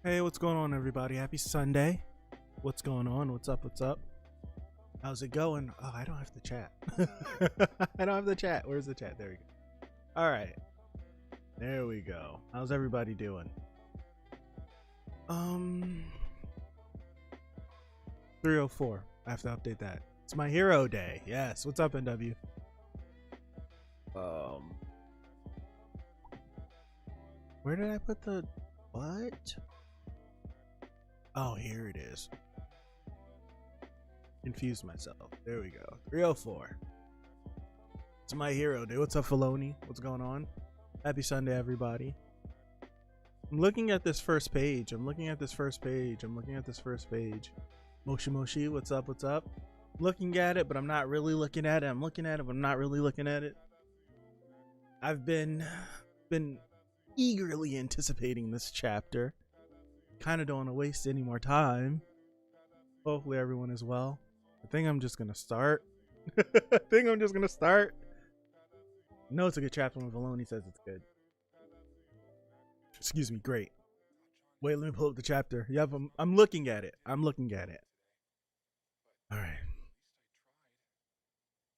Hey, what's going on, everybody? Happy Sunday. What's going on? What's up? What's up? How's it going? Oh, I don't have the chat. I don't have the chat. Where's the chat? There we go. All right. There we go. How's everybody doing? 304. I have to update that. It's my hero day. Yes. What's up, NW? Where did I put the what? Oh, here it is. Confused myself. There we go. 304. It's my hero day. What's up, Filoni? What's going on? Happy Sunday, everybody. I'm looking at this first page. Moshi Moshi, what's up? What's up? I'm looking at it, but I'm not really looking at it. I'm looking at it, but I'm not really looking at it. I've been eagerly anticipating this chapter. Kind of don't want to waste any more time. Hopefully everyone is well. I think I'm just gonna start. No, it's a good chapter when Valoni says it's good. Excuse me. Great. Wait, let me pull up the chapter. Yep, I'm looking at it. All right.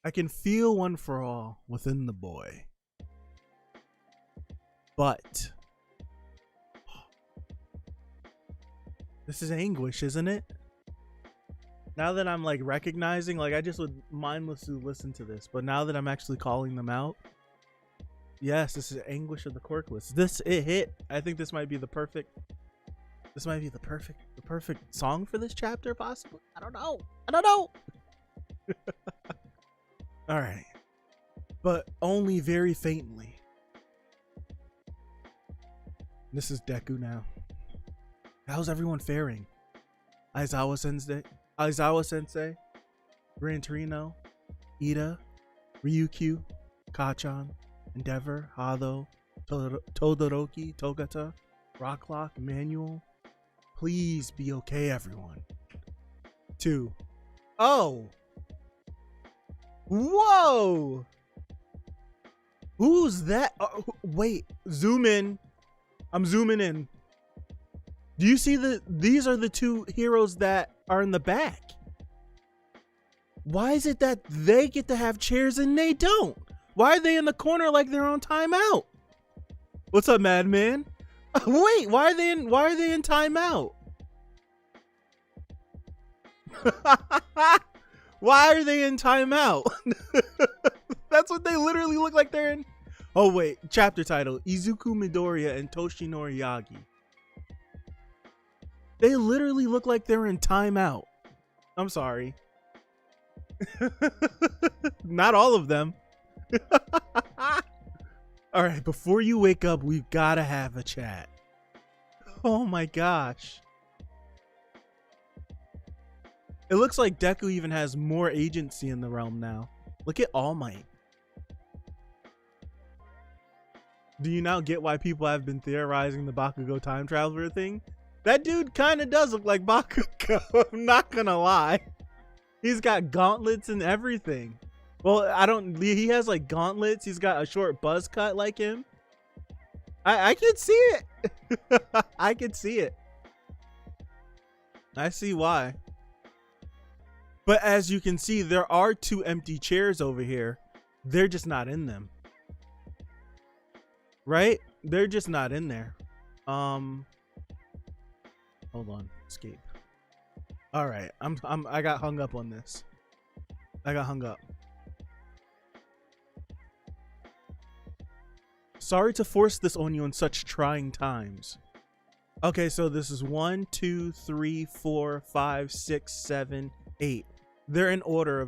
I can feel one for all within the boy. But this is anguish, isn't it? Now that I'm like recognizing, like I just would mindlessly listen to this, but now that I'm actually calling them out, yes, this is anguish of the corkless. It hit. I think this might be the perfect song for this chapter, possibly. I don't know. All right, but only very faintly. This is Deku now. How's everyone faring? Aizawa Sensei, Gran Torino, Ida, Ryukyu, Kachan, Endeavor, Hado, Todoroki, Togata, Rocklock, Emmanuel. Please be okay, everyone. 2. Oh! Whoa! Who's that? Wait, zoom in. I'm zooming in. Do you see these are the two heroes that are in the back? Why is it that they get to have chairs and they don't? Why are they in the corner like they're on timeout? What's up, Madman? Wait, why are they in timeout? Why are they in timeout? That's what they literally look like they're in. Oh wait, chapter title: Izuku Midoriya and Toshinori Yagi. They literally look like they're in timeout. I'm sorry. Not all of them. All right, before you wake up, we've got to have a chat. Oh my gosh. It looks like Deku even has more agency in the realm now. Look at All Might. Do you now get why people have been theorizing the Bakugo time traveler thing? That dude kind of does look like Bakugo. I'm not gonna lie. He's got gauntlets and everything. Well, he has like gauntlets. He's got a short buzz cut like him. I could see it. I could see it. I see why. But as you can see, there are 2 empty chairs over here. They're just not in them. Right? They're just not in there. Hold on. Escape. All right. I got hung up on this. Sorry to force this on you in such trying times. Okay, so this is 1, 2, 3, 4, 5, 6, 7, 8. They're in order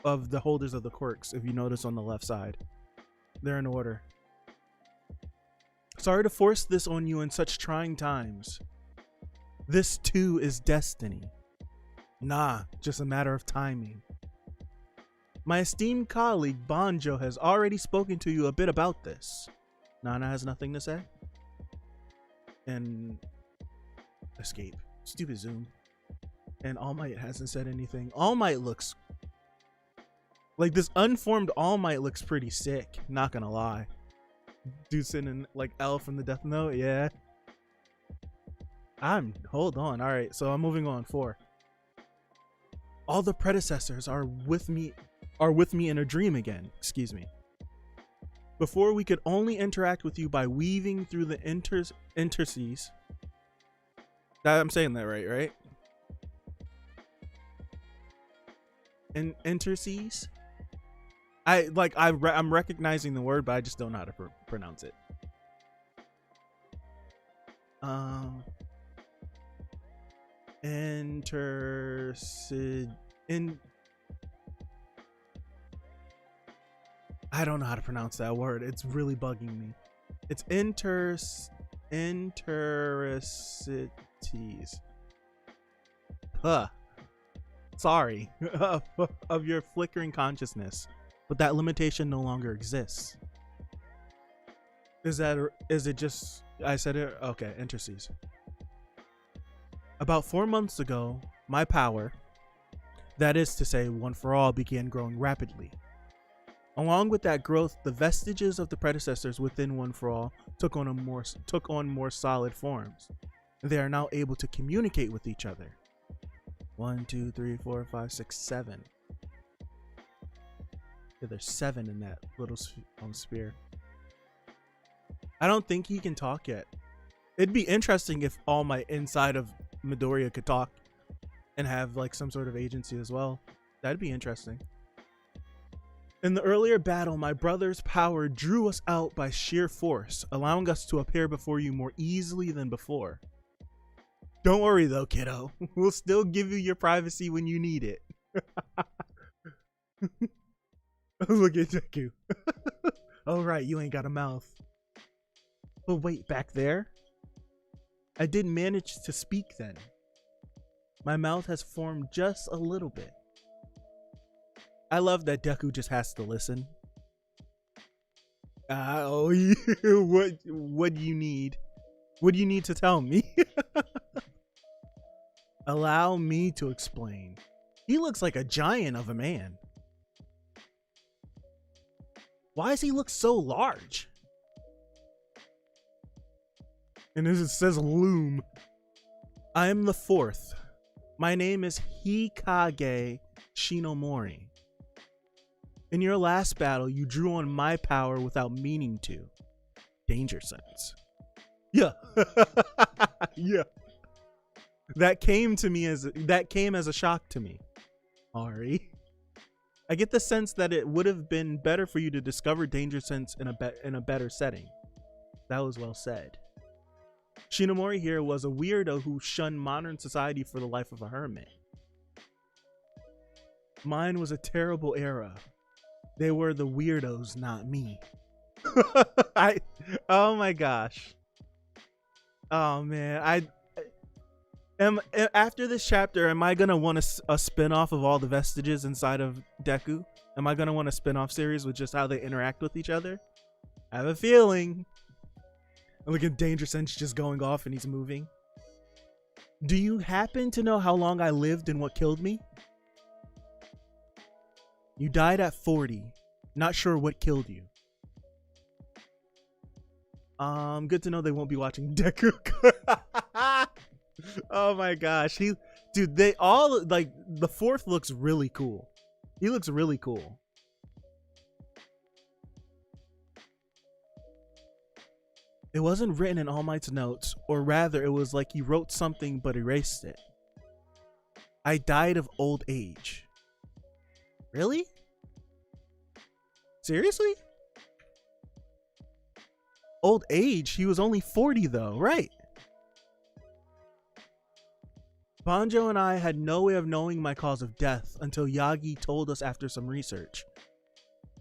of the holders of the quirks, if you notice on the left side. They're in order. Sorry to force this on you in such trying times. This too is destiny. Nah, just a matter of timing. My esteemed colleague Banjo has already spoken to you a bit about this. Nana has nothing to say? And escape. Stupid zoom. And All Might hasn't said anything. All Might looks like this unformed All Might looks pretty sick, not gonna lie. Dude sitting in like L from the Death Note, yeah. Hold on. All right, so I'm moving on. 4. All the predecessors are with me in a dream again. Excuse me. Before we could only interact with you by weaving through the interstices. I'm saying that right? And interstices. I'm recognizing the word, but I just don't know how to pronounce it. I don't know how to pronounce that word. It's really bugging me. It's interstices. Sorry of your flickering consciousness, but that limitation no longer exists. Is it just I said it? Okay, interstices. About 4 months ago, my power, that is to say, One for All, began growing rapidly. Along with that growth, the vestiges of the predecessors within One for All took on more solid forms. They are now able to communicate with each other. 1, 2, 3, 4, 5, 6, 7. Yeah, there's 7 in that little sphere. I don't think he can talk yet. It'd be interesting if all my inside of Midoriya could talk and have like some sort of agency as well. That'd be interesting. In the earlier battle, my brother's power drew us out by sheer force, allowing us to appear before you more easily than before. Don't worry though, kiddo. We'll still give you your privacy when you need it. Look at Deku. Oh right, you ain't got a mouth. But wait, back there? I didn't manage to speak then. My mouth has formed just a little bit. I love that Deku just has to listen. What do you need? What do you need to tell me? Allow me to explain. He looks like a giant of a man. Why does he look so large? And as it says loom. I am the 4th. My name is Hikage Shinomori. In your last battle, you drew on my power without meaning to. Danger sense. Yeah. Yeah. That came as a shock to me. Ari. I get the sense that it would have been better for you to discover danger sense in a better setting. That was well said. Shinomori here was a weirdo who shunned modern society for the life of a hermit. Mine was a terrible era. They were the weirdos, not me. Oh my gosh. Oh man, after this chapter, am I gonna want a spin-off of all the vestiges inside of Deku? Am I gonna want a spin-off series with just how they interact with each other? I have a feeling. And look at Danger Sense just going off and he's moving. Do you happen to know how long I lived and what killed me? You died at 40. Not sure what killed you. Good to know they won't be watching Deku. Oh my gosh. Dude, they all, like, the 4th looks really cool. He looks really cool. It wasn't written in All Might's notes, or rather it was like he wrote something but erased it. I died of old age. Really? Seriously? Old age? He was only 40 though, right? Banjo and I had no way of knowing my cause of death until Yagi told us after some research.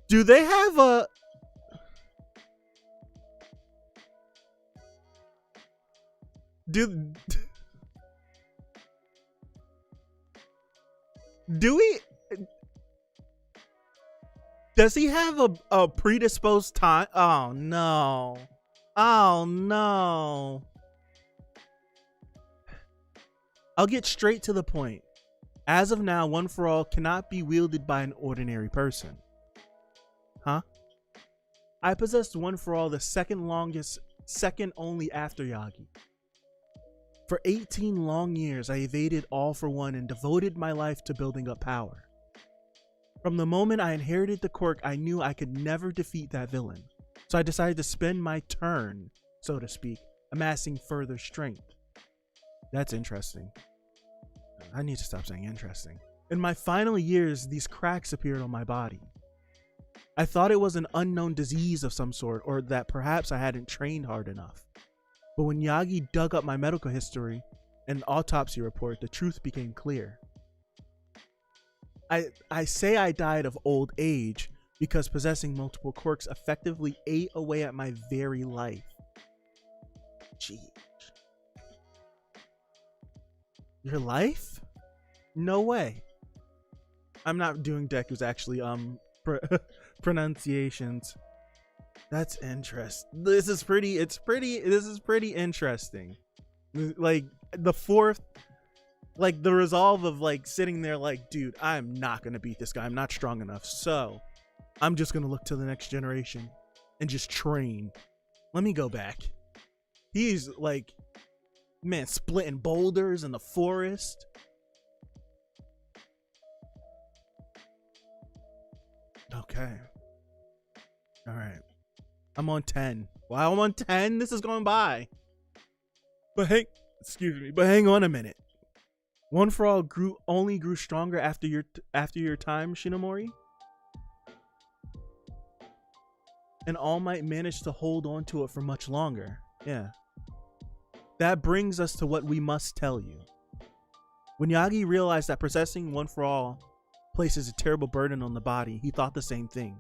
Do they have a... Do we... Does he have a predisposed time? Oh no. Oh no. I'll get straight to the point. As of now, One for All cannot be wielded by an ordinary person. Huh? I possessed One for All, the second longest, second only after Yagi. For 18 long years, I evaded all for one and devoted my life to building up power. From the moment I inherited the quirk, I knew I could never defeat that villain. So I decided to spend my turn, so to speak, amassing further strength. That's interesting. I need to stop saying interesting. In my final years, these cracks appeared on my body. I thought it was an unknown disease of some sort, or that perhaps I hadn't trained hard enough. But when Yagi dug up my medical history and autopsy report, the truth became clear. I say I died of old age because possessing multiple quirks effectively ate away at my very life. Jeez. Your life? No way. I'm not doing Deku's actually pronunciations. That's interesting. This is pretty interesting. Like the fourth, like the resolve of like sitting there like, dude, I'm not gonna beat this guy. I'm not strong enough. So I'm just gonna look to the next generation and just train. Let me go back. He's like, man, splitting boulders in the forest. Okay. All right. I'm on 10. Wow, I'm on 10. This is going by. But hang on a minute. One for All only grew stronger after your time, Shinomori? And All Might managed to hold on to it for much longer. Yeah. That brings us to what we must tell you. When Yagi realized that possessing One for All places a terrible burden on the body, he thought the same thing.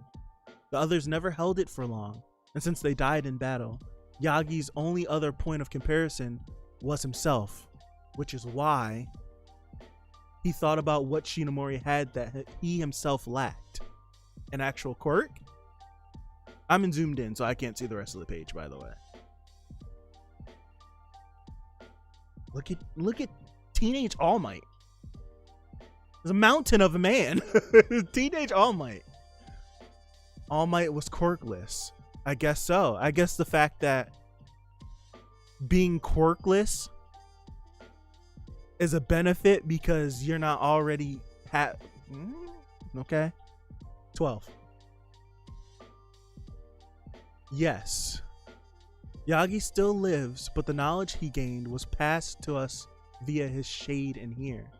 The others never held it for long, and since they died in battle, Yagi's only other point of comparison was himself, which is why he thought about what Shinomori had that he himself lacked. An actual quirk? I'm zoomed in, so I can't see the rest of the page, by the way. Look at Teenage All Might. There's a mountain of a man. Teenage All Might. All Might was quirkless. I guess so. I guess the fact that being quirkless is a benefit because you're not already okay. 12. Yes. Yagi still lives, but the knowledge he gained was passed to us via his shade in here.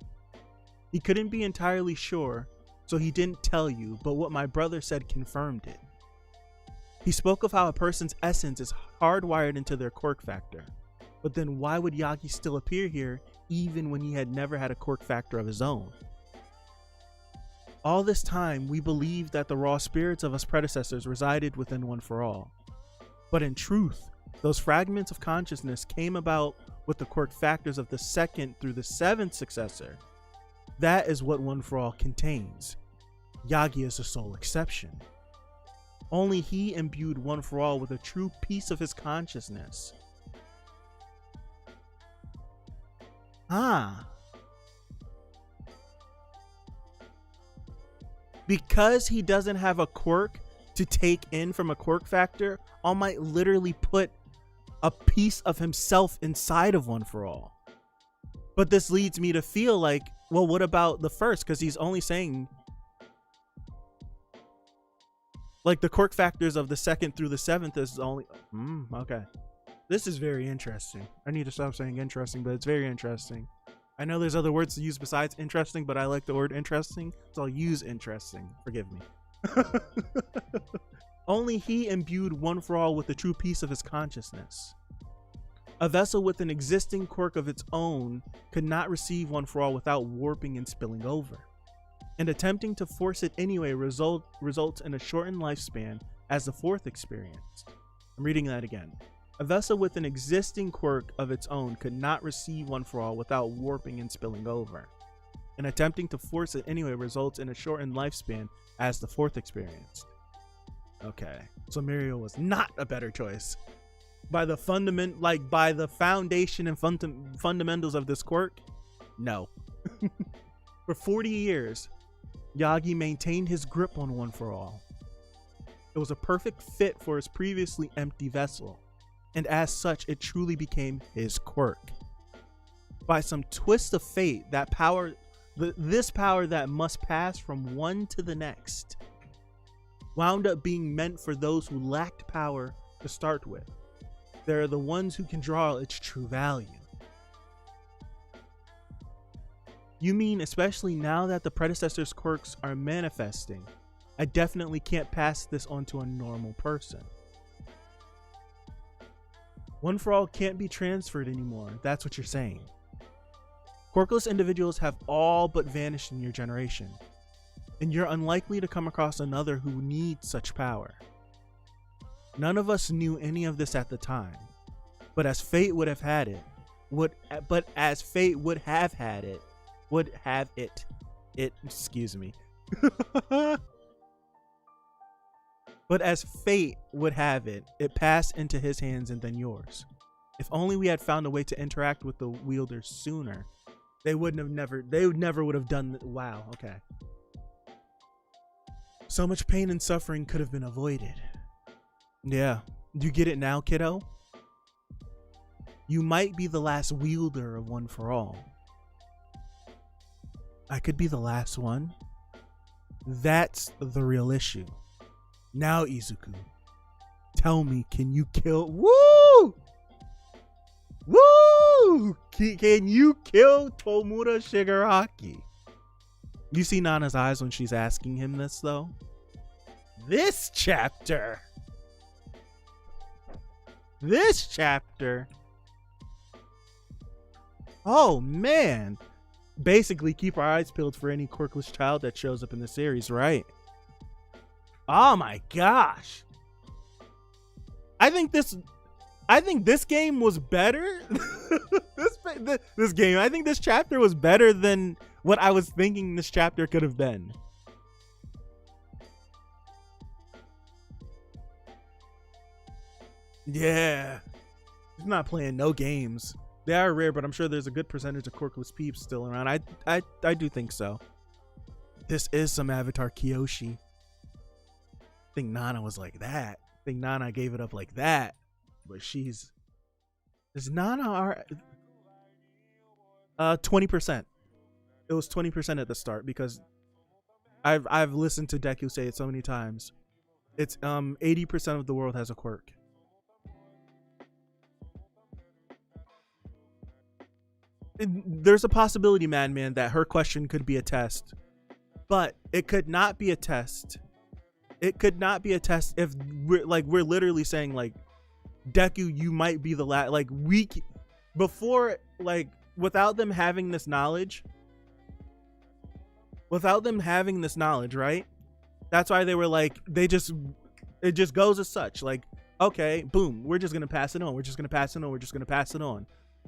He couldn't be entirely sure, so he didn't tell you, but what my brother said confirmed it. He spoke of how a person's essence is hardwired into their quirk factor. But then why would Yagi still appear here even when he had never had a quirk factor of his own? All this time, we believed that the raw spirits of us predecessors resided within One for All. But in truth, those fragments of consciousness came about with the quirk factors of the second through the seventh successor. That is what One for All contains. Yagi is the sole exception. Only he imbued One for All with a true piece of his consciousness. Because he doesn't have a quirk to take in from a quirk factor, All Might literally put a piece of himself inside of One for All. But this leads me to feel like, well, what about the first? Because he's only saying like the quirk factors of the second through the seventh is only okay. This is very interesting. I need to stop saying interesting, but it's very interesting. I know there's other words to use besides interesting, but I like the word interesting, so I'll use interesting. Forgive me. Only he imbued One for All with a true piece of his consciousness. A vessel with an existing quirk of its own could not receive One for All without warping and spilling over. And attempting to force it anyway results in a shortened lifespan, as the fourth experienced. I'm reading that again. A vessel with an existing quirk of its own could not receive One for All without warping and spilling over. And attempting to force it anyway results in a shortened lifespan, as the fourth experienced. Okay, so Mirio was not a better choice. By the foundation and fundamentals of this quirk, no. For 40 years, Yagi maintained his grip on One for All. It was a perfect fit for his previously empty vessel, and as such, it truly became his quirk. by some twist of fate, this power that must pass from one to the next wound up being meant for those who lacked power to start with. They're the ones who can draw its true value. You mean especially now that the predecessor's quirks are manifesting, I definitely can't pass this on to a normal person. One for all can't be transferred anymore, that's what you're saying. Quirkless individuals have all but vanished in your generation, and you're unlikely to come across another who needs such power. None of us knew any of this at the time, but as fate would have had it, would have it, excuse me. But as fate would have it, it passed into his hands and then yours. If only we had found a way to interact with the wielders sooner, they never would have done. Wow, okay. So much pain and suffering could have been avoided. Yeah, you get it now, kiddo? You might be the last wielder of One for All. I could be the last one. That's the real issue. Now, Izuku, tell me, can you kill... Woo! Woo! Can you kill Tomura Shigaraki? You see Nana's eyes when she's asking him this, though? This chapter! Oh, man! Basically, keep our eyes peeled for any quirkless child that shows up in the series, right? Oh my gosh. I think this game was better. this game. I think this chapter was better than what I was thinking this chapter could have been. Yeah. He's not playing no games. They are rare, but I'm sure there's a good percentage of quirkless peeps still around. I do think so. This is some Avatar Kyoshi. I think Nana was like that. I think Nana gave it up like that. But is Nana our 20%. It was 20% at the start because I've listened to Deku say it so many times. It's 80% of the world has a quirk. There's a possibility, Madman, that her question could be a test, but it could not be a test. It could not be a test if we're literally saying like, Deku, you might be the last. Like without them having this knowledge, right? That's why they were like, it just goes as such. Like, okay, boom, we're just gonna pass it on.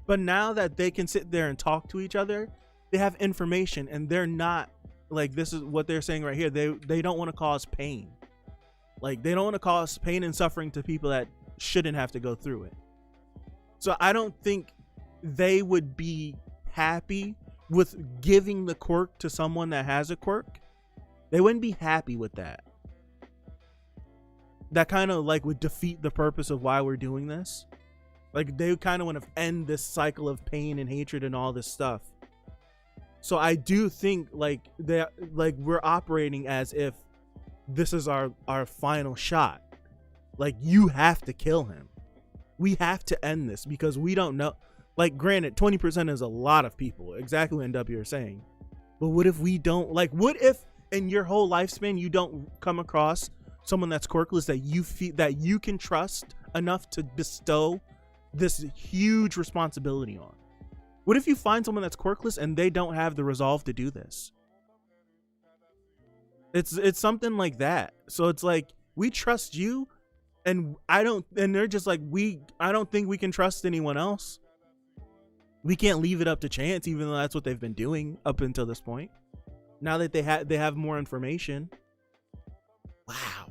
But now that they can sit there and talk to each other, they have information, and they're not like, this is what they're saying right here. They don't want to cause pain. Like, they don't want to cause pain and suffering to people that shouldn't have to go through it. So I don't think they would be happy with giving the quirk to someone that has a quirk. They wouldn't be happy with that. That kind of like would defeat the purpose of why we're doing this. Like, they kind of want to end this cycle of pain and hatred and all this stuff. So I do think like we're operating as if this is our final shot. Like, you have to kill him. We have to end this because we don't know. Like, granted, 20% is a lot of people. Exactly what NW are saying. But what if we don't, like, what if in your whole lifespan you don't come across someone that's quirkless that you feel that you can trust enough to bestow this huge responsibility on? What if you find someone that's quirkless and they don't have the resolve to do this? It's something like that. So it's like, we trust you, and they're just like, I don't think we can trust anyone else. We can't leave it up to chance, even though that's what they've been doing up until this point. Now that they have more information. Wow.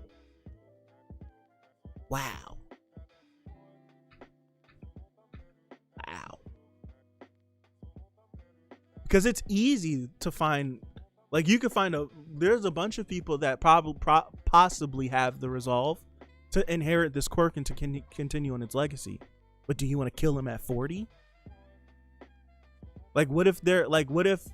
Because it's easy to find, like, you could find there's a bunch of people that possibly have the resolve to inherit this quirk and to continue on its legacy. But do you want to kill him at 40? Like, what if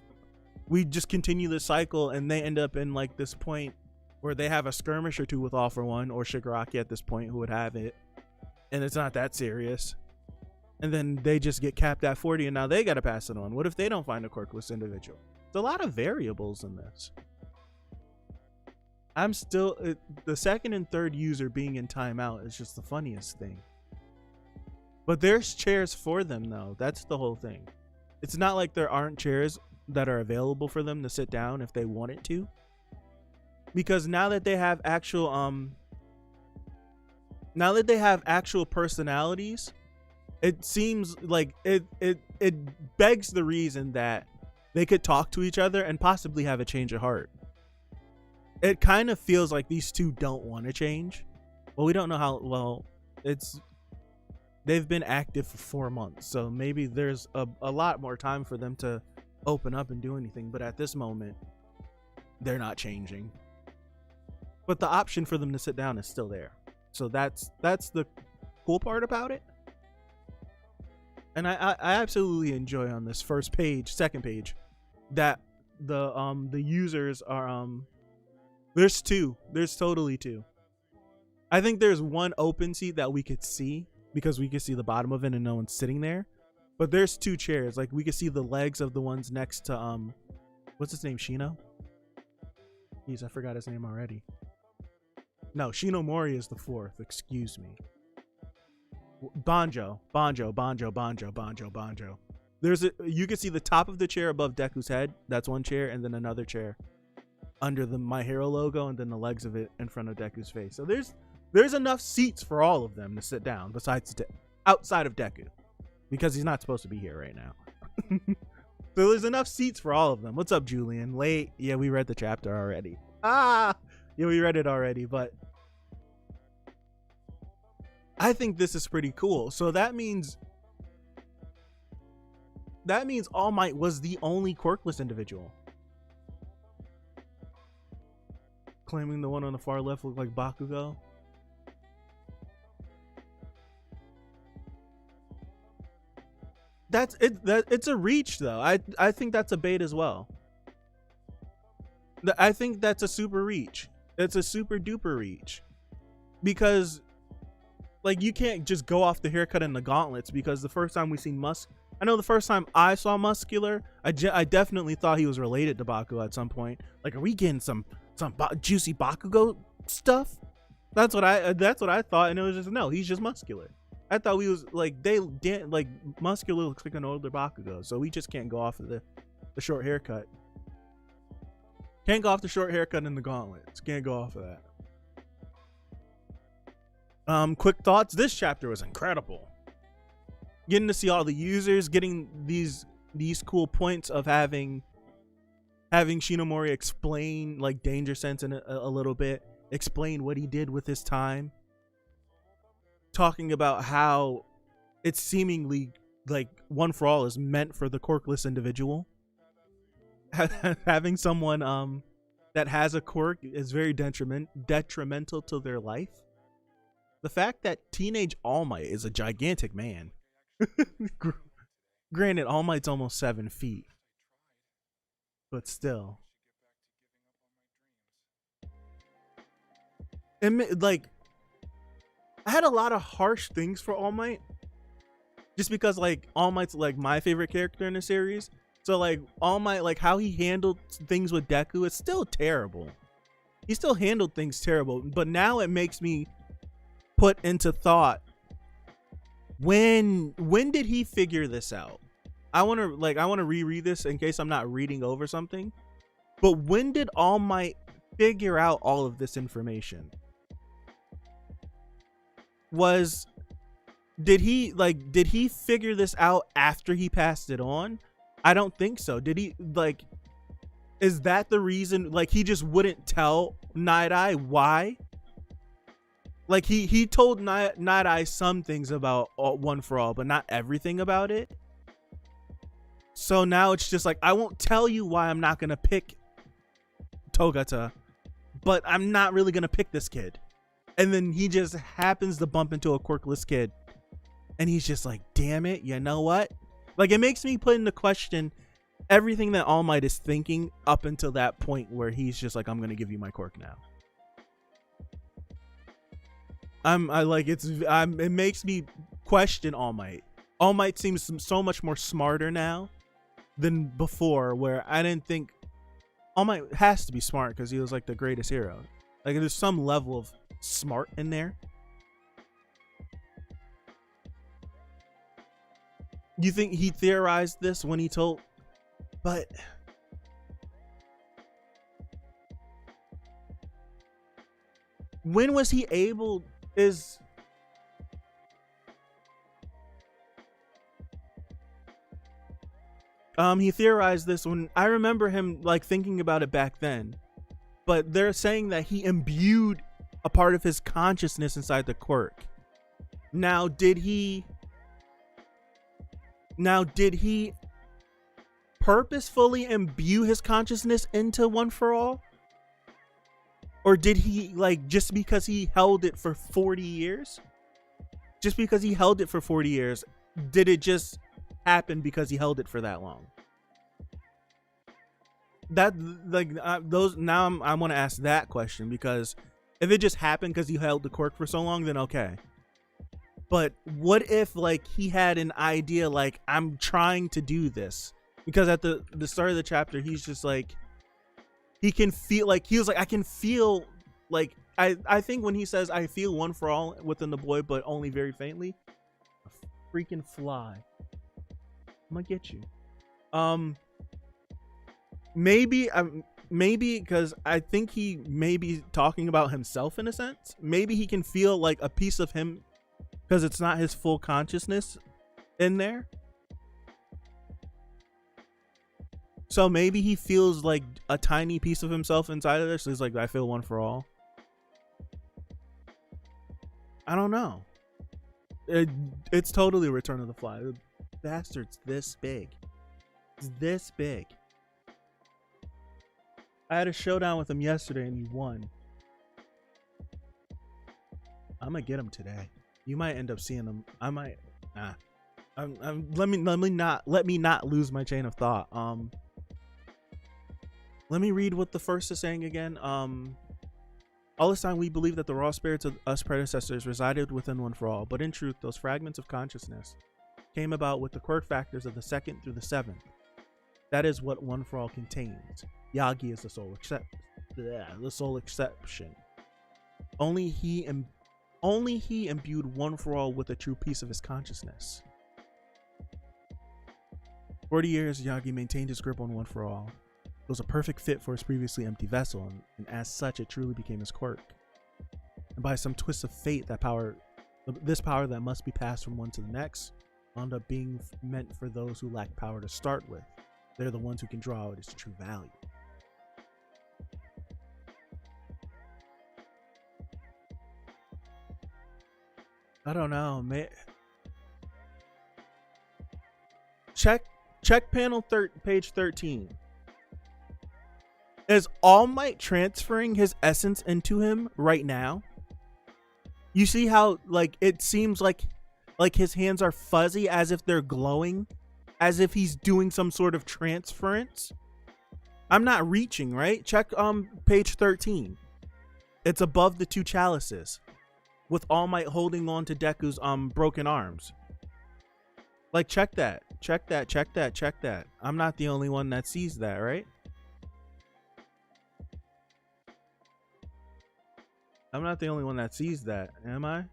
we just continue the cycle and they end up in like this point where they have a skirmish or two with All For One or Shigaraki at this point who would have it, and it's not that serious, and then they just get capped at 40 and now they got to pass it on. What if they don't find a quirkless individual? There's a lot of variables in this. I'm still the second and third user being in timeout is just the funniest thing. But there's chairs for them though. That's the whole thing. It's not like there aren't chairs that are available for them to sit down if they wanted to. Because now that they have actual personalities, it seems like it begs the reason that they could talk to each other and possibly have a change of heart. It kind of feels like these two don't want to change. Well, we don't know how well they've been active for 4 months, so maybe there's a lot more time for them to open up and do anything, but at this moment they're not changing. But the option for them to sit down is still there. So that's the cool part about it. And I absolutely enjoy on this second page, that the users are there's totally two. I think there's one open seat that we could see because we could see the bottom of it and no one's sitting there. But there's two chairs. Like we could see the legs of the ones next to what's his name? Shino? Jeez, I forgot his name already. No, Shinomori is the fourth. Excuse me. Banjo. You can see the top of the chair above Deku's head. That's one chair, and then another chair under the My Hero logo, and then the legs of it in front of Deku's face. So there's enough seats for all of them to sit down, besides outside of Deku, because he's not supposed to be here right now. So there's enough seats for all of them. What's up, Julian? Late? Yeah, we read the chapter already. Yeah, we read it already, but I think this is pretty cool. So that means All Might was the only quirkless individual. Claiming the one on the far left looked like Bakugo. That's it. It's a reach though. I think that's a bait as well. I think that's a super reach. It's a super duper reach, because like you can't just go off the haircut and the gauntlets, because the first time we seen I know the first time I saw Muscular, I definitely thought he was related to Bakugo at some point. Like, are we getting some juicy Bakugo stuff? That's what I thought, and it was just, no, he's just Muscular. I thought we was like, Muscular looks like an older Bakugo, so we just can't go off of the short haircut. Can't go off the short haircut and the gauntlets. Can't go off of that. Quick thoughts. This chapter was incredible. Getting to see all the users, getting these cool points of having Shinomori explain like Danger Sense in a little bit, explain what he did with his time, talking about how it's seemingly like One for All is meant for the quirkless individual. Having someone that has a quirk is very detrimental to their life. The fact that teenage All Might is a gigantic man. Granted, All Might's almost 7 feet, but still. And like, I had a lot of harsh things for All Might, just because like All Might's like my favorite character in the series. So like All Might, like how he handled things with Deku, it's still terrible. He still handled things terrible, but now it makes me put into thought, when did he figure this out? I want to reread this in case I'm not reading over something. But when did All Might figure out all of this information? Did he figure this out after he passed it on? I don't think so. Did he, like, is that the reason? Like, he just wouldn't tell Night Eye why? Like, he told Night Eye some things about One for All, but not everything about it. So now it's just like, I won't tell you why I'm not gonna pick Togata, but I'm not really gonna pick this kid. And then he just happens to bump into a quirkless kid, and he's just like, damn it, you know what? Like, it makes me put into question everything that All Might is thinking up until that point where he's just like, I'm gonna give you my quirk now. It makes me question All Might. All Might seems so much more smarter now than before, where I didn't think All Might has to be smart because he was like the greatest hero. Like, there's some level of smart in there. You think he theorized this when he told, but when was he able? He theorized this when I remember him like thinking about it back then, but they're saying that he imbued a part of his consciousness inside the quirk. Now did he purposefully imbue his consciousness into One for All? Or did he, like, just because he held it for 40 years? Just because he held it for 40 years, did it just happen because he held it for that long? That, like, those, now I want to ask that question, because if it just happened because he held the quirk for so long, then okay. But what if, like, he had an idea, like, I'm trying to do this? Because at the start of the chapter, he's just like, he can feel, like, he was like, I can feel, like, I think when he says, I feel One for All within the boy, but only very faintly, a freaking fly. I'm gonna get you. Maybe because I think he may be talking about himself in a sense. Maybe he can feel like a piece of him because it's not his full consciousness in there. So maybe he feels like a tiny piece of himself inside of there. So he's like, I feel One for All. I don't know. It's totally Return of the Fly. The bastard's this big. It's this big. I had a showdown with him yesterday and he won. I'm gonna get him today. You might end up seeing him. I might. Let me not lose my chain of thought. Let me read what the first is saying again. All this time we believe that the raw spirits of us predecessors resided within One for All, but in truth, those fragments of consciousness came about with the quirk factors of the second through the seventh. That is what One for All contains. Yagi is the sole exception. Only he imbued One for All with a true piece of his consciousness. 40 years, Yagi maintained his grip on One for All. It was a perfect fit for his previously empty vessel, and as such, it truly became his quirk. And by some twist of fate, this power that must be passed from one to the next, wound up being meant for those who lack power to start with. They're the ones who can draw out its true value. I don't know, man. Check panel page 13. Is All Might transferring his essence into him right now? You see how, like, it seems like his hands are fuzzy as if they're glowing, as if he's doing some sort of transference. I'm not reaching, right? Check page 13. It's above the two chalices, with All Might holding on to Deku's broken arms. Like, check that. I'm not the only one that sees that, right? I'm not the only one that sees that, am I?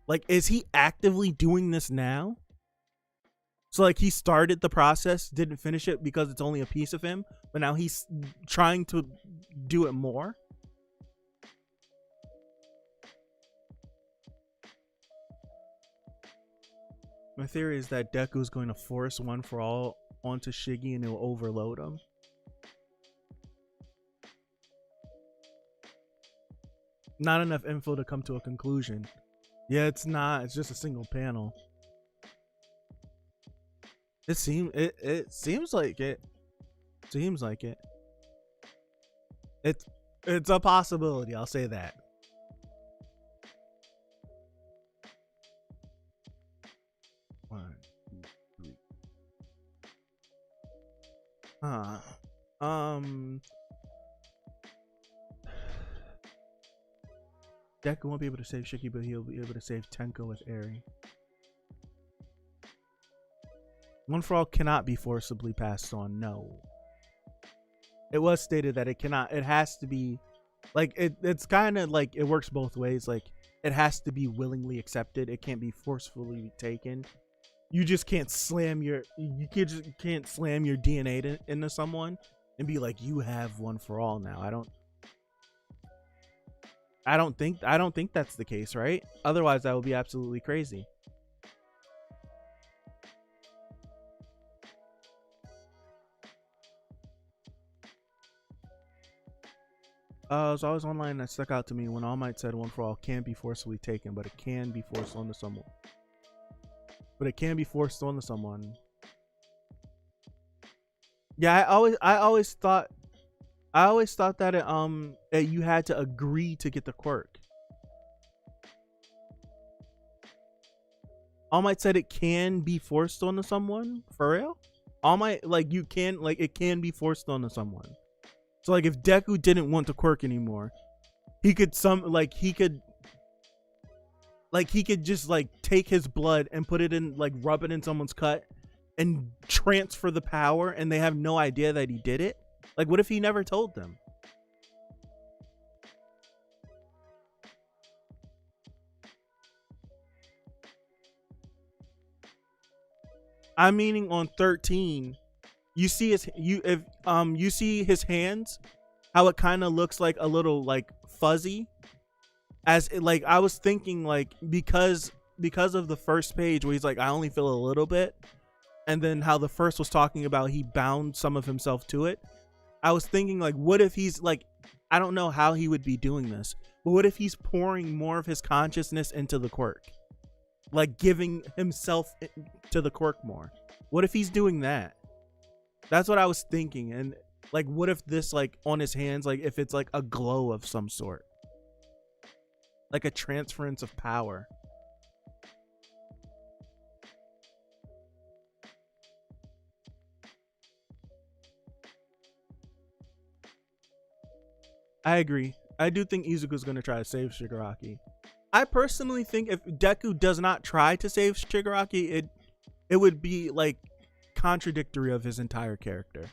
Like, is he actively doing this now? So, like, he started the process, didn't finish it because it's only a piece of him, but now he's trying to do it more? My theory is that Deku is going to force One for All onto Shiggy and he'll overload him. Not enough info to come to a conclusion. Yeah, it's not. It's just a single panel. It seems like it. Seems like it. It's a possibility. I'll say that. Uh, um, Deku won't be able to save Shiki, but he'll be able to save Tenko with Eri. One for All cannot be forcibly passed on. No. It was stated that it cannot. It has to be, like, it's kind of like it works both ways. Like, it has to be willingly accepted. It can't be forcefully taken. You just can't slam your can't slam your DNA into someone and be like, you have One for All now. I don't think that's the case, right? Otherwise, that would be absolutely crazy. So I was online that stuck out to me when All Might said One for All can't be forcibly taken, but it can be forced onto someone. Yeah, I always thought that that you had to agree to get the quirk. All Might said it can be forced onto someone, for real? All Might, like, you can, like, it can be forced onto someone. So, like, if Deku didn't want the quirk anymore, he could just, like, take his blood and put it in, like, rub it in someone's cut and transfer the power, and they have no idea that he did it. Like, what if he never told them? I'm meaning on 13. You see you see his hands, how it kind of looks like a little, like, fuzzy, as it, like, I was thinking, like, because of the first page where he's like, I only feel a little bit, and then how the first was talking about he bound some of himself to it. I was thinking, like, what if he's, like, I don't know how he would be doing this, but what if he's pouring more of his consciousness into the quirk, like giving himself to the quirk more? What if he's doing that? That's what I was thinking. And, like, what if this, like, on his hands, like, if it's like a glow of some sort, like a transference of power? I agree. I do think Izuku's going to try to save Shigaraki. I personally think if Deku does not try to save Shigaraki, it would be, like, contradictory of his entire character.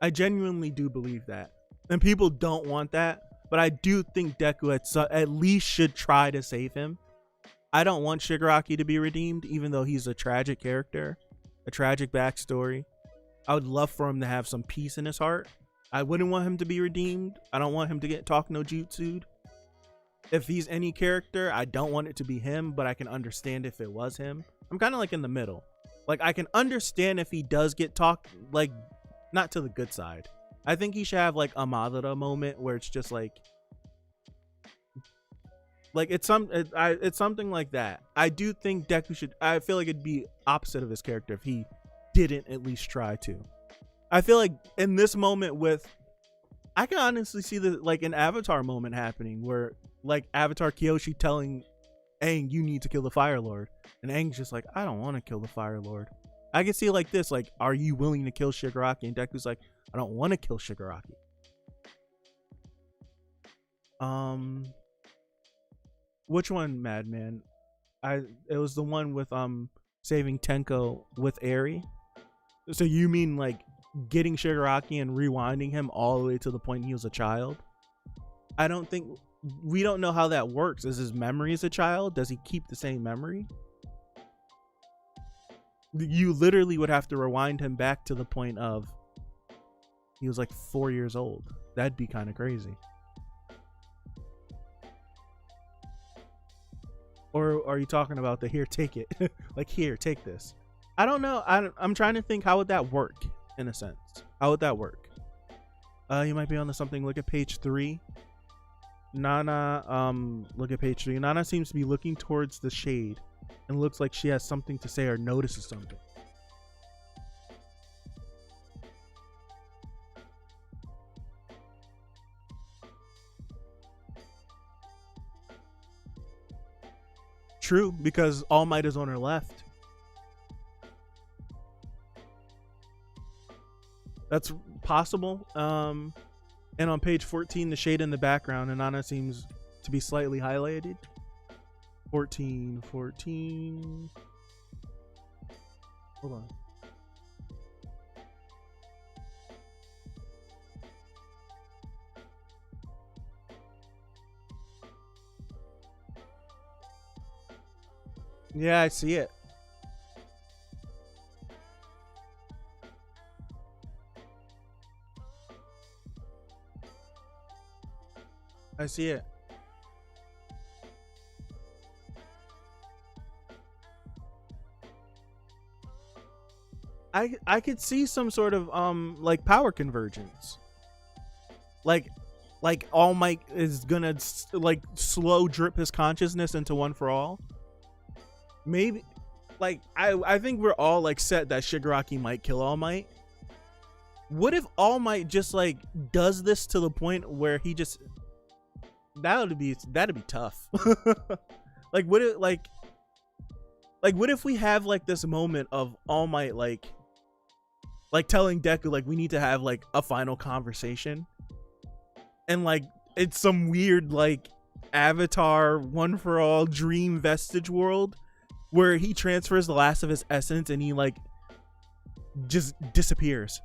I genuinely do believe that. And people don't want that, but I do think Deku at least should try to save him. I don't want Shigaraki to be redeemed, even though he's a tragic character, a tragic backstory. I would love for him to have some peace in his heart. I wouldn't want him to be redeemed. I don't want him to get talk no jutsu'd. If he's any character, I don't want it to be him, but I can understand if it was him. I'm kind of like in the middle. Like, I can understand if he does get talked, like, not to the good side. I think he should have, like, a Madara moment where it's just like it's something like that. I do think Deku should. I feel like it'd be opposite of his character if he didn't at least try to. I feel like in this moment I can honestly see like an Avatar moment happening where, like, Avatar Kyoshi telling Aang, you need to kill the Fire Lord, and Aang's just like, I don't want to kill the Fire Lord. I can see it like this, like, are you willing to kill Shigaraki? And Deku's like, I don't want to kill Shigaraki. Which one, Madman? It was the one with saving Tenko with Eri. So you mean, like, getting Shigaraki and rewinding him all the way to the point he was a child? We don't know how that works. Is his memory as a child? Does he keep the same memory? You literally would have to rewind him back to the point of he was like 4 years old. That'd be kind of crazy. Or are you talking about the here, take it? Like, here, take this. I don't know. I'm trying to think, how would that work, in a sense? How would that work? You might be onto something. Look at page 3. Nana, look at page 3. Nana seems to be looking towards the shade and looks like she has something to say or notices something. True, because All Might is on her left. possible. And on page 14, the shade in the background, Anana seems to be slightly highlighted. 14. Hold on. Yeah, I see it. I see it. I could see some sort of like power convergence. Like All Might is gonna like slow drip his consciousness into One for All. Maybe like I think we're all like set that Shigaraki might kill All Might. What if All Might just like does this to the point where he just that'd be tough. Like what if we have like this moment of All Might like telling Deku like we need to have like a final conversation, and like it's some weird like Avatar One for All dream Vestige world where he transfers the last of his essence and he like just disappears.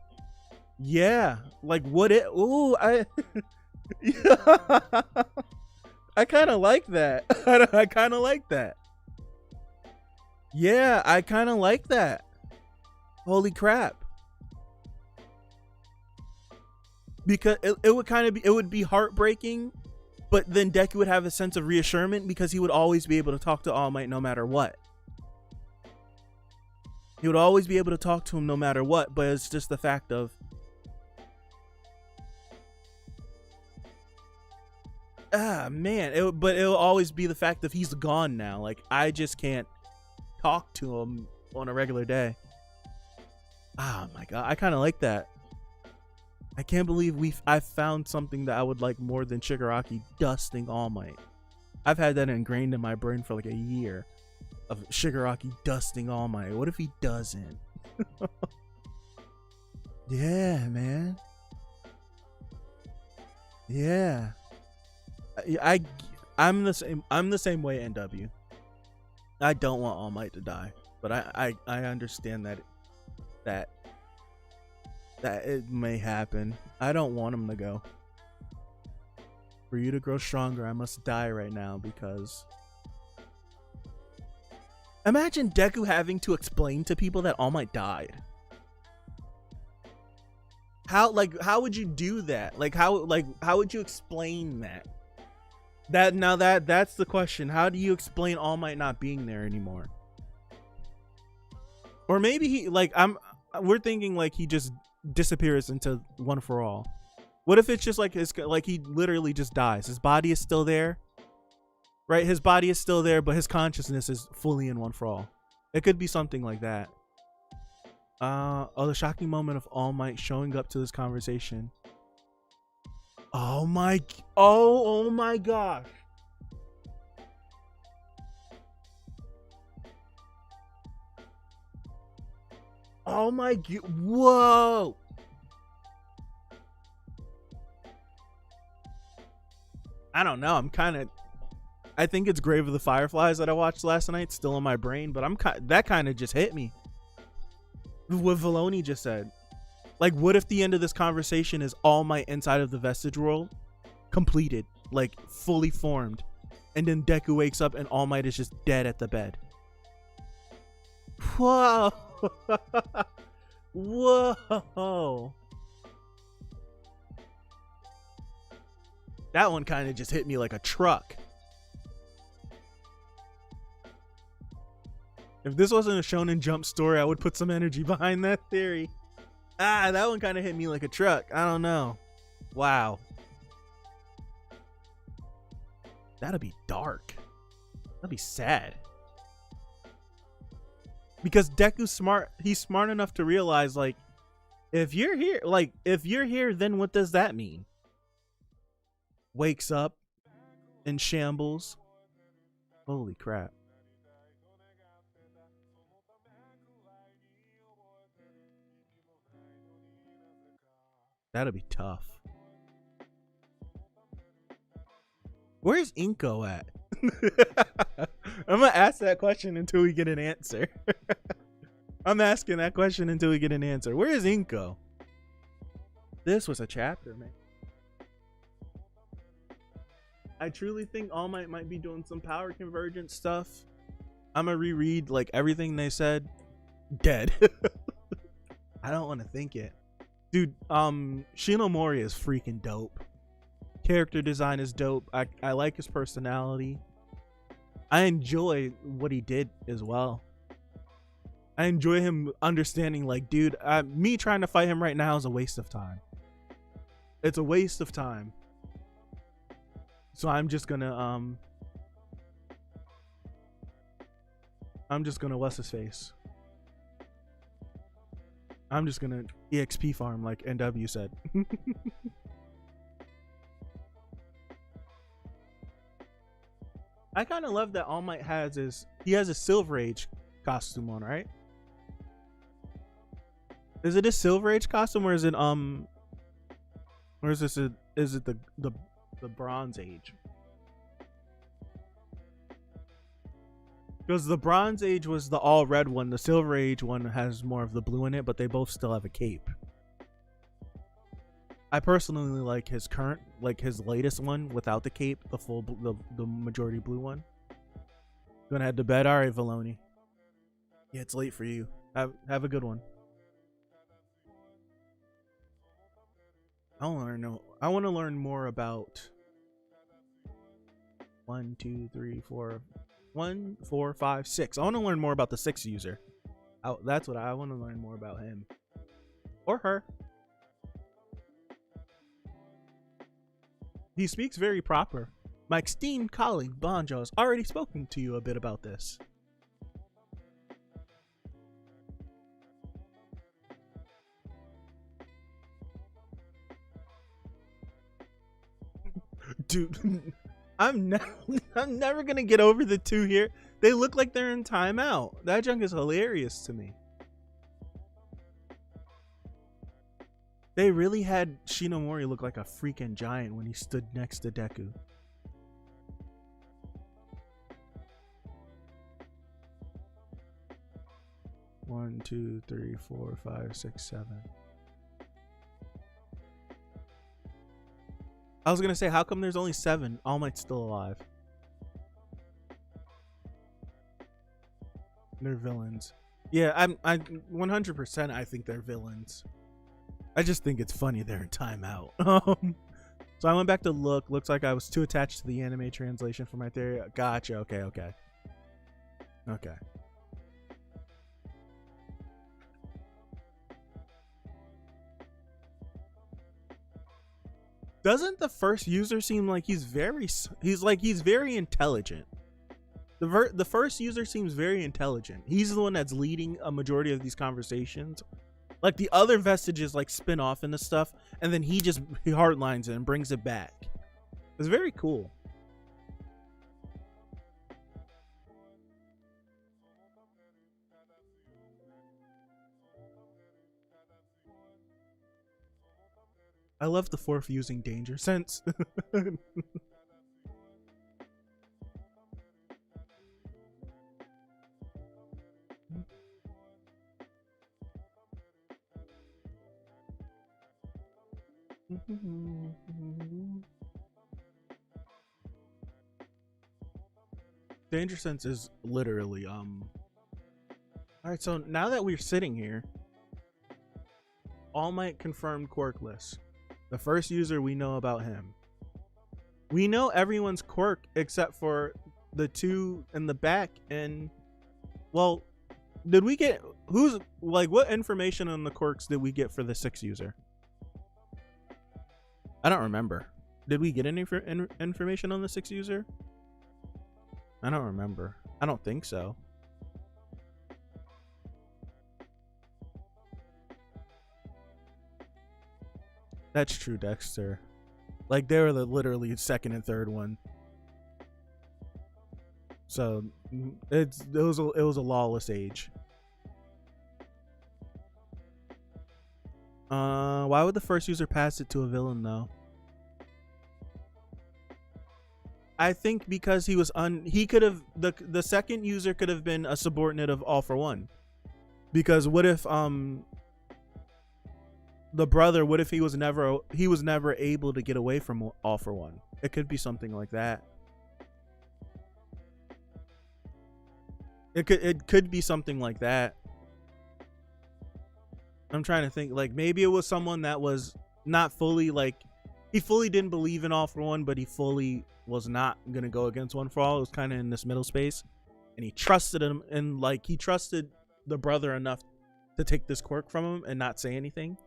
Yeah, like what it I I kind of like that. I kind of like that. Yeah, I kind of like that. Holy crap. Because it would kind of be, it would be heartbreaking, but then Deku would have a sense of reassurance because he would always be able to talk to All Might no matter what. He would always be able to talk to him no matter what, but it's just the fact of man, but it'll always be the fact that he's gone now. Like I just can't talk to him on a regular day. Oh my god, I kind of like that. I can't believe I found something that I would like more than Shigaraki dusting All Might. I've had that ingrained in my brain for like a year of Shigaraki dusting All Might. What if he doesn't? Yeah, man. Yeah. I'm the same way, NW. I don't want All Might to die, but I understand that it may happen. I don't want him to go. For you to grow stronger, I must die right now because imagine Deku having to explain to people that All Might died. How would you do that? How would you explain that? That's the question. How do you explain All Might not being there anymore? Or maybe he we're thinking like he just disappears into One for All. What if it's just like he literally just dies? His body is still there, right? His body is still there, but his consciousness is fully in One for All. It could be something like that. The shocking moment of All Might showing up to this conversation. Oh my gosh. Oh my whoa. I don't know. I think it's Grave of the Fireflies that I watched last night still in my brain, but that kind of just hit me. What Valoni just said. Like, what if the end of this conversation is All Might inside of the Vestige world, completed, like fully formed, and then Deku wakes up and All Might is just dead at the bed? Whoa. Whoa. That one kind of just hit me like a truck. If this wasn't a Shonen Jump story, I would put some energy behind that theory. That one kind of hit me like a truck. I don't know. Wow. That'd be dark. That'd be sad. Because Deku's smart. He's smart enough to realize, like, if you're here, then what does that mean? Wakes up in shambles. Holy crap. That'll be tough. Where's Inko at? I'm gonna ask that question until we get an answer. I'm asking that question until we get an answer. Where is Inko? This was a chapter, man. I truly think All Might might be doing some power convergence stuff. I'm gonna reread like everything they said. Dead. I don't want to think it. Dude, Shinomori is freaking dope. Character design is dope. I like his personality. I enjoy what he did as well. I enjoy him understanding, like, dude, me trying to fight him right now is a waste of time. It's a waste of time. So I'm just gonna what's his face? I'm just gonna EXP farm like NW said. I kind of love that All Might has a Silver Age costume on, right? Is it a Silver Age costume or is it or is it the Bronze Age? Because the Bronze Age was the all red one. The Silver Age one has more of the blue in it, but they both still have a cape. I personally like his latest one without the cape, the majority blue one. Gonna head to bed? All right, Valoni. Yeah, it's late for you. Have a good one. I want to learn more about 1, 2, 3, 4. 1, 4, 5, 6. I want to learn more about the 6 user. That's what I want to learn more about him. Or her. He speaks very proper. My esteemed colleague Banjo has already spoken to you a bit about this. Dude, I'm never gonna get over the two here. They look like they're in timeout. That junk is hilarious to me. They really had Shinomori look like a freaking giant when he stood next to Deku. One, 2, 3, 4, 5, 6, 7. I was gonna say, how come there's only 7? All Might's still alive. They're villains. Yeah, I 100% I think they're villains. I just think it's funny they're in timeout. So I went back to look. Looks like I was too attached to the anime translation for my theory. Gotcha. Okay. Doesn't the first user seem like he's very intelligent? The first user seems very intelligent. He's the one that's leading a majority of these conversations. Like the other Vestiges like spin off into stuff, and then he hardlines it and brings it back. It's very cool. I love the fourth using danger sense. Danger sense is literally all right, so now that we're sitting here, All Might confirmed quirkless. The first user, we know about him. We know everyone's quirk except for the two in the back. And well, did we get what information on the quirks did we get for the 6th user? I don't remember. Did we get any information on the 6th user? I don't remember. I don't think so. That's true, Dexter. Like they were the literally 2nd and 3rd one. So it was a lawless age. Why would the first user pass it to a villain though? I think because he could have the second user could have been a subordinate of All for One. Because what if the brother, what if he was never able to get away from All for One? It could be something like that. It could be something like that. I'm trying to think, like maybe it was someone that was not fully like he fully didn't believe in All for One, but he fully was not gonna go against One for All. It was kind of in this middle space, and he trusted him, and like he trusted the brother enough to take this quirk from him and not say anything.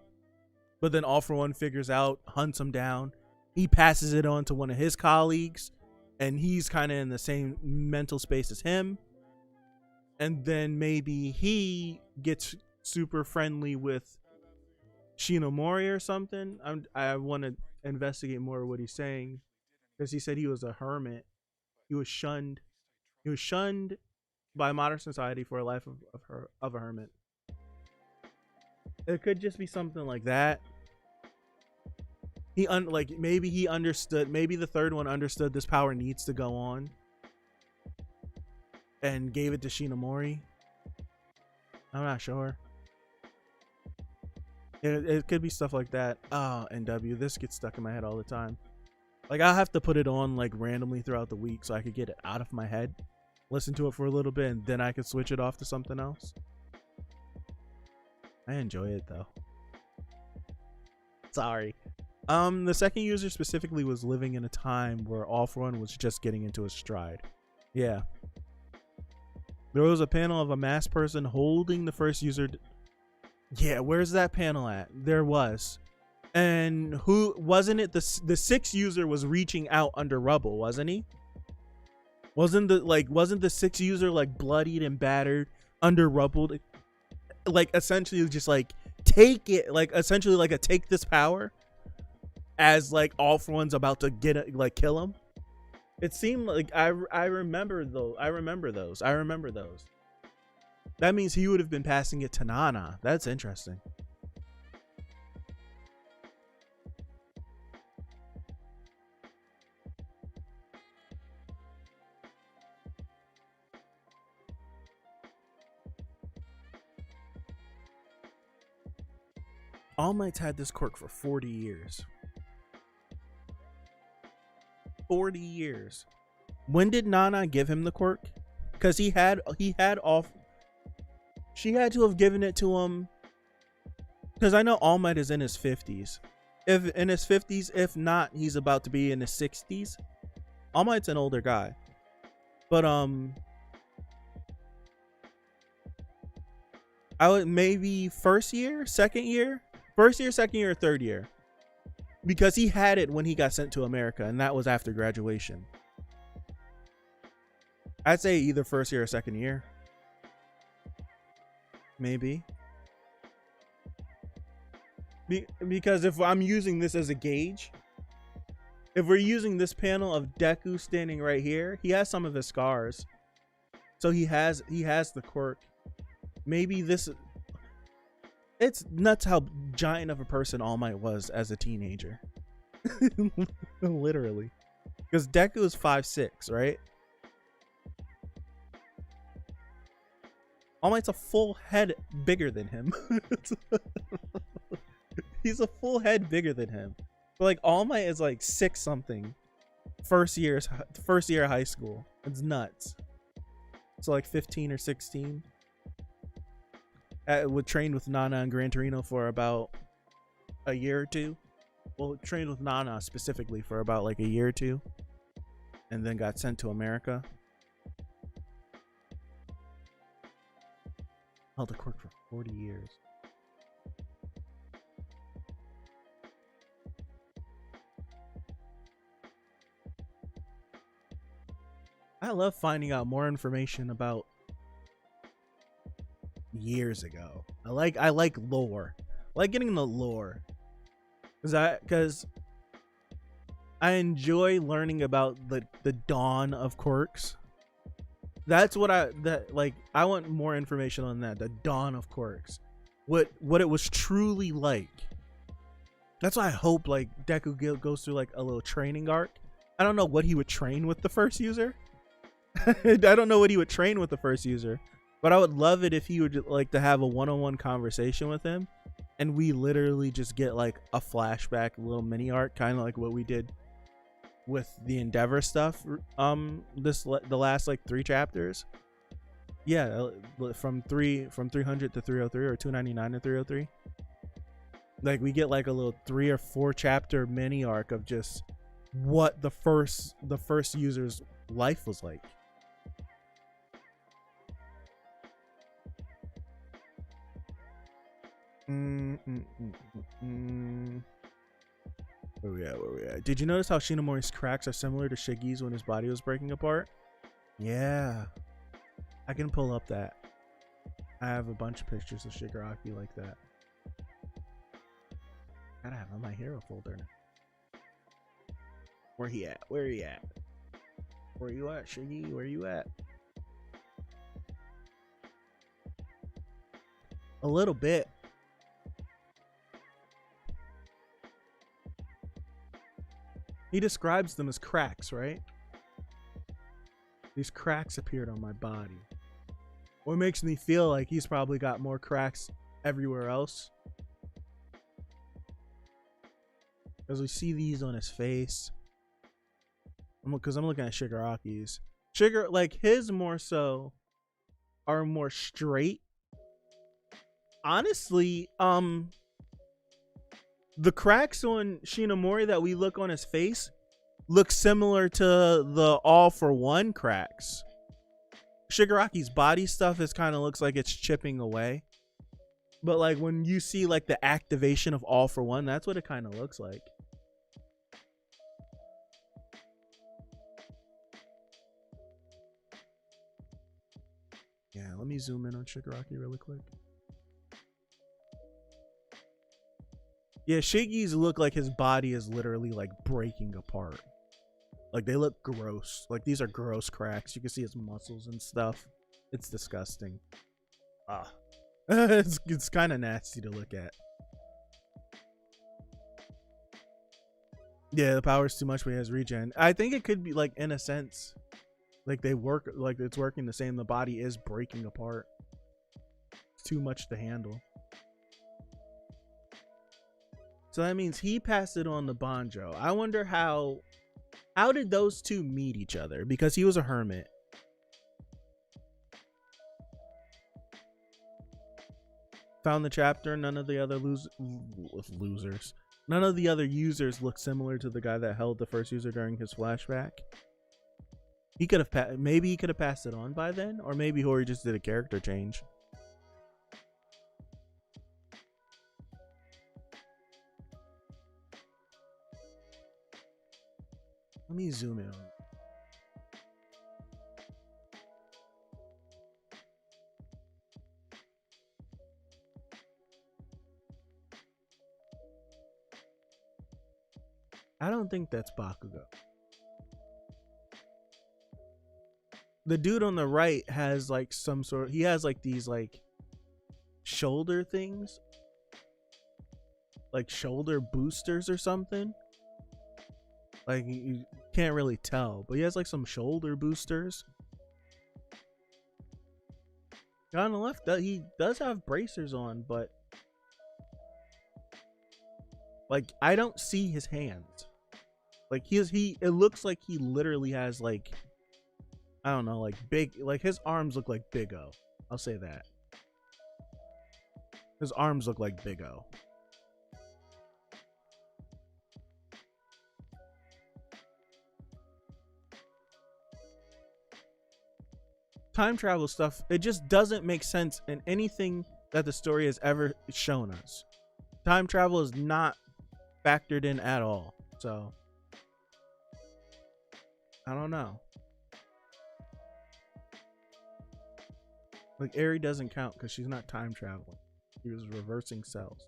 But then All for One figures out, hunts him down. He passes it on to one of his colleagues, and he's kind of in the same mental space as him. And then maybe he gets super friendly with Shinomori or something. I want to investigate more of what he's saying, because he said he was a hermit. He was shunned. He was shunned by modern society for a life of a hermit. It could just be something like that. Maybe he understood. Maybe the third one understood this power needs to go on, and gave it to Shinomori. I'm not sure. It could be stuff like that. NW. This gets stuck in my head all the time. Like I'll have to put it on like randomly throughout the week so I could get it out of my head, listen to it for a little bit, and then I could switch it off to something else. I enjoy it though. Sorry. The second user specifically was living in a time where All for One was just getting into his stride. Yeah. There was a panel of a masked person holding the first user. Yeah, where's that panel at? There was. And who wasn't it? The sixth user was reaching out under rubble, wasn't he? Wasn't the sixth user like bloodied and battered under rubble? Like essentially just like take it, like essentially like a take this power, as like All for One's about to get it, like kill him. It seemed like I remember those. I remember those. That means he would have been passing it to Nana. That's interesting. All Might's had this quirk for 40 years. 40 years. When did Nana give him the quirk? Because he had off. She had to have given it to him. Because I know All Might is in his 50s. If in his 50s, if not, he's about to be in his 60s. All Might's an older guy. But I would maybe first year, second year, or third year. Because he had it when he got sent to America, and that was after graduation. I'd say either first year or second year. Maybe. Because if I'm using this as a gauge, if we're using this panel of Deku standing right here, he has some of his scars. So he has the quirk. Maybe this... It's nuts how giant of a person All Might was as a teenager. Literally. Because Deku is 5'6", right? All Might's a full head bigger than him. He's a full head bigger than him. But like All Might is like 6 something. First year of high school. It's nuts. So like 15 or 16. Would train with Nana and Gran Torino for about a year or two. Well, trained with Nana specifically for about like a year or two, and then got sent to America. Held the quirk for 40 years. I love finding out more information about years ago. I like lore. I like getting the lore. Because I enjoy learning about the dawn of quirks. That's what I want more information on that. The dawn of quirks. what it was truly like. That's why I hope like Deku goes through like a little training arc. I don't know what he would train with the first user. I don't know what he would train with the first user, but I would love it if he would like to have a one-on-one conversation with him, and we literally just get like a flashback, a little mini arc, kind of like what we did with the Endeavor stuff. The last like 3 chapters. Yeah, from 300 to 303 or 299 to 303. Like we get like a little 3 or 4 chapter mini arc of just what the first user's life was like. Where we at? Did you notice how Shinomori's cracks are similar to Shiggy's when his body was breaking apart? Yeah, I can pull up that. I have a bunch of pictures of Shigaraki like that. Gotta have on my hero folder now. Where he at? Where you at, Shiggy? Where you at? A little bit. He describes them as cracks, right? These cracks appeared on my body. What makes me feel like he's probably got more cracks everywhere else. Because we see these on his face. Because I'm looking at Shigaraki's. Like his more so are more straight. Honestly, the cracks on Shinomori that we look on his face look similar to the All for One cracks. Shigaraki's body stuff is kind of looks like it's chipping away. But like when you see like the activation of All for One, that's what it kind of looks like. Yeah, let me zoom in on Shigaraki really quick. Yeah, Shiggy's look like his body is literally like breaking apart. Like they look gross. Like these are gross cracks. You can see his muscles and stuff. It's disgusting. It's kind of nasty to look at. Yeah, the power's too much, but he has regen. I think it could be like in a sense, like they work, like it's working the same. The body is breaking apart. It's too much to handle. So that means he passed it on to Banjo. I wonder how did those two meet each other? Because he was a hermit. Found the chapter. None of the other losers. None of the other users look similar to the guy that held the first user during his flashback. He could have maybe he could have passed it on by then, or maybe Hori just did a character change. Let me zoom in on it. I don't think that's Bakugo. The dude on the right has like some sort, he has like these like shoulder things, like shoulder boosters or something. Like you can't really tell, but he has like some shoulder boosters. On the left, he does have bracers on, but like I don't see his hands. Like it looks like he literally has like, I don't know, like big, like his arms look like Big O. I'll say that. His arms look like Big O. Time travel stuff, it just doesn't make sense in anything that the story has ever shown us. Time travel is not factored in at all. So I don't know. Like Eri doesn't count because she's not time traveling. She was reversing cells.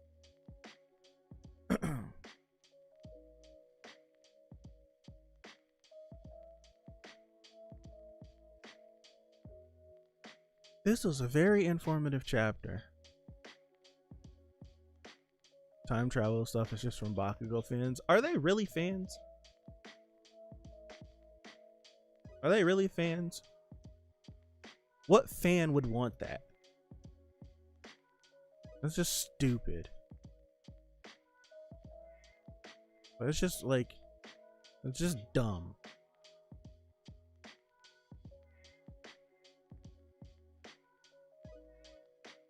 This was a very informative chapter. time travel stuff is just from Bakugo fans. Are they really fans? Are they really fans? What fan would want that? That's just stupid. But it's just like, it's just dumb.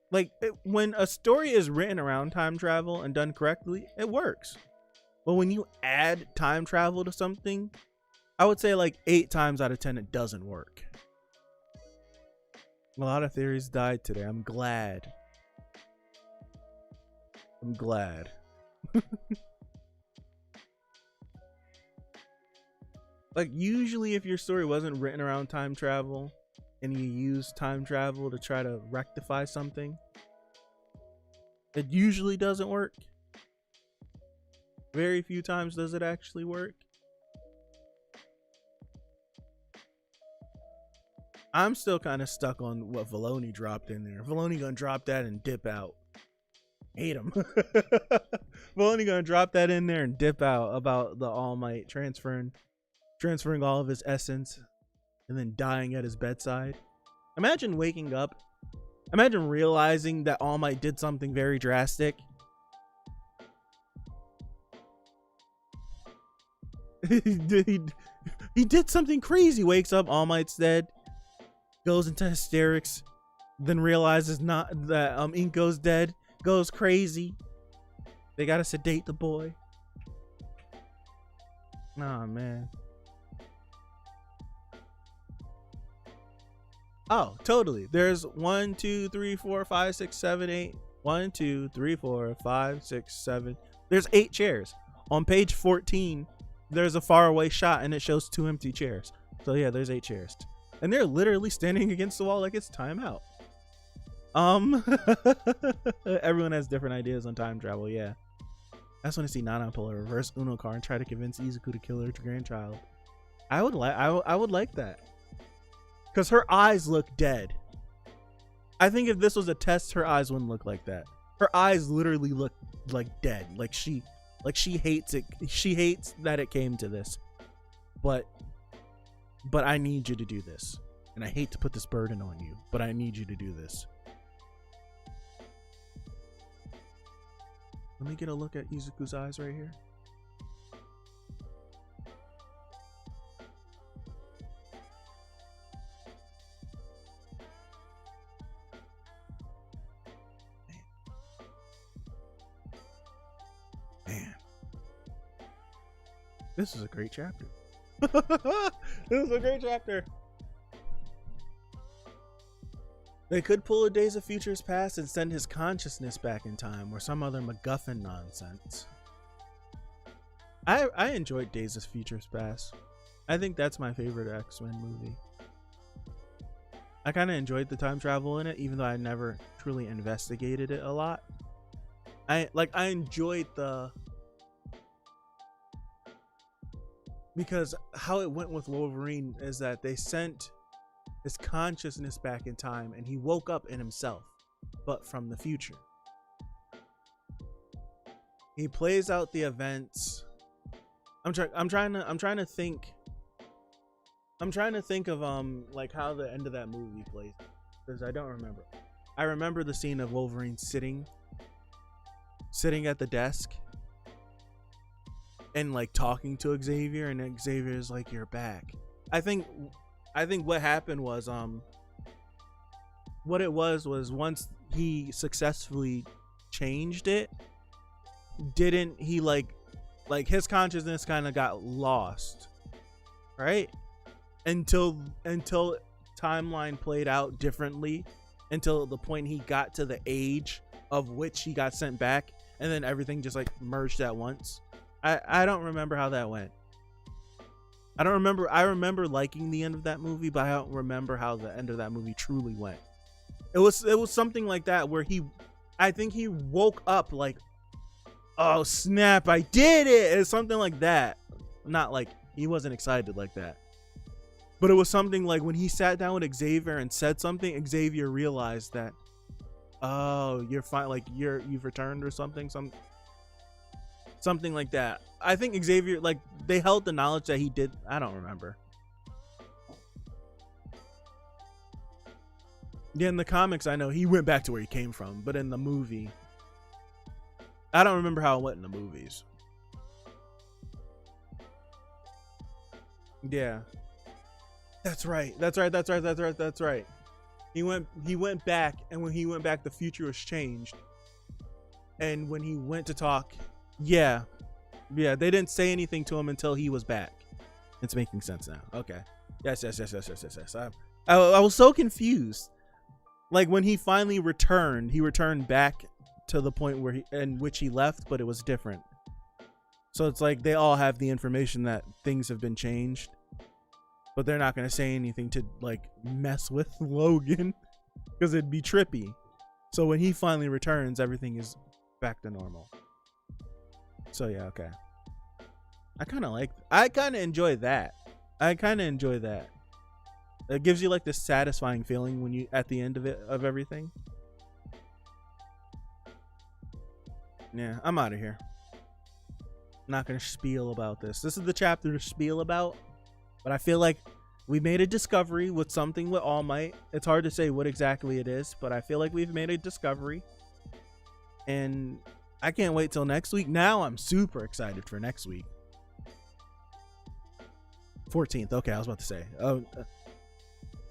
Like, when a story is written around time travel and done correctly, it works. But when you add time travel to something, I would say like 8 times out of 10 it doesn't work. A lot of theories died today. I'm glad. I'm glad. Like, usually if your story wasn't written around time travel and you use time travel to try to rectify something, it usually doesn't work. Very few times does it actually work. I'm still kind of stuck on what Filoni dropped in there. Filoni gonna drop that and dip out. Hate him. Filoni gonna drop that in there and dip out about the All Might transferring all of his essence and then dying at his bedside. Imagine waking up. Imagine realizing that All Might did something very drastic. He did something crazy. Wakes up, All Might's dead. Goes into hysterics. Then realizes not that Inko's dead. Goes crazy. They gotta sedate the boy. Nah, man. Oh, totally. There's 1, 2, 3, 4, 5, 6, 7, 8. 1, 2, 3, 4, 5, 6, 7. There's 8 chairs. On page 14, there's a faraway shot and it shows 2 empty chairs. So yeah, there's 8 chairs. And they're literally standing against the wall like it's time out. Everyone has different ideas on time travel, yeah. I just want to see Nana pull a reverse Uno card and try to convince Izuku to kill her grandchild. I would like that. Because her eyes look dead. I think if this was a test, her eyes wouldn't look like that. Her eyes literally look like dead. Like she hates it. She hates that it came to this. But I need you to do this. And I hate to put this burden on you, but I need you to do this. Let me get a look at Izuku's eyes right here. Man. This is a great chapter. This is a great chapter. They could pull a Days of Futures Past and send his consciousness back in time or some other MacGuffin nonsense. I enjoyed Days of Futures Past. I think that's my favorite X-Men movie. I kind of enjoyed the time travel in it, even though I never truly investigated it a lot. I enjoyed because how it went with Wolverine is that they sent his consciousness back in time and he woke up in himself, but from the future. He plays out the events. I'm trying to think of like how the end of that movie plays, because I don't remember. I remember the scene of Wolverine sitting at the desk and like talking to Xavier, and Xavier's like, "You're back." I think what happened was what it was once he successfully changed it, didn't he like his consciousness kind of got lost, right? Until timeline played out differently, until the point he got to the age of which he got sent back, and then everything just like merged at once. I don't remember how that went. I remember liking the end of that movie, but I don't remember how the end of that movie truly went. It was something like that where I think he woke up like, "Oh snap, I did it!" It's something like that. Not like he wasn't excited like that, but it was something like when he sat down with Xavier and said something, Xavier realized that, "Oh, you're fine, like you've returned," or something. something like that. I think Xavier, like, they held the knowledge that he did. I don't remember. Yeah, in the comics, I know he went back to where he came from, but in the movie, I don't remember how it went in the movies. Yeah, that's right. That's right. That's right. That's right. That's right. He went back, and when he went back, the future was changed. And when he went to talk, yeah, they didn't say anything to him until he was back. It's making sense now. Okay. Yes. I was so confused. Like when he finally returned, he returned back to the point where in which he left, but it was different. So it's like they all have the information that things have been changed, but they're not going to say anything to like mess with Logan because it'd be trippy. So when he finally returns, everything is back to normal. So yeah, okay. I kind of enjoy that. It gives you like this satisfying feeling when you at the end of everything. Yeah, I'm out of here. Not gonna spiel about this. This is the chapter to spiel about, but I feel like we made a discovery with something with All Might. It's hard to say what exactly it is, but I feel like we've made a discovery, and I can't wait till next week. Now I'm super excited for next week. 14th. Okay, I was about to say.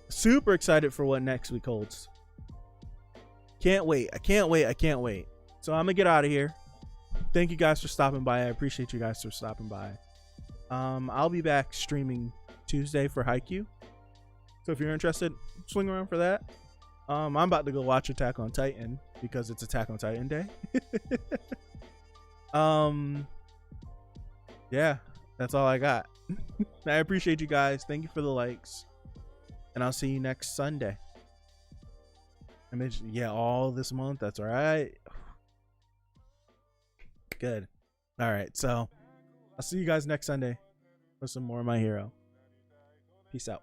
Super excited for what next week holds. Can't wait. I can't wait. So I'm gonna get out of here. Thank you guys for stopping by. I appreciate you guys for stopping by. I'll be back streaming Tuesday for Haikyuu. So if you're interested, swing around for that. I'm about to go watch Attack on Titan because it's Attack on Titan Day. Yeah, that's all I got. I appreciate you guys. Thank you for the likes. And I'll see you next Sunday. Yeah, all this month. That's all right. Good. All right. So I'll see you guys next Sunday for some more of My Hero. Peace out.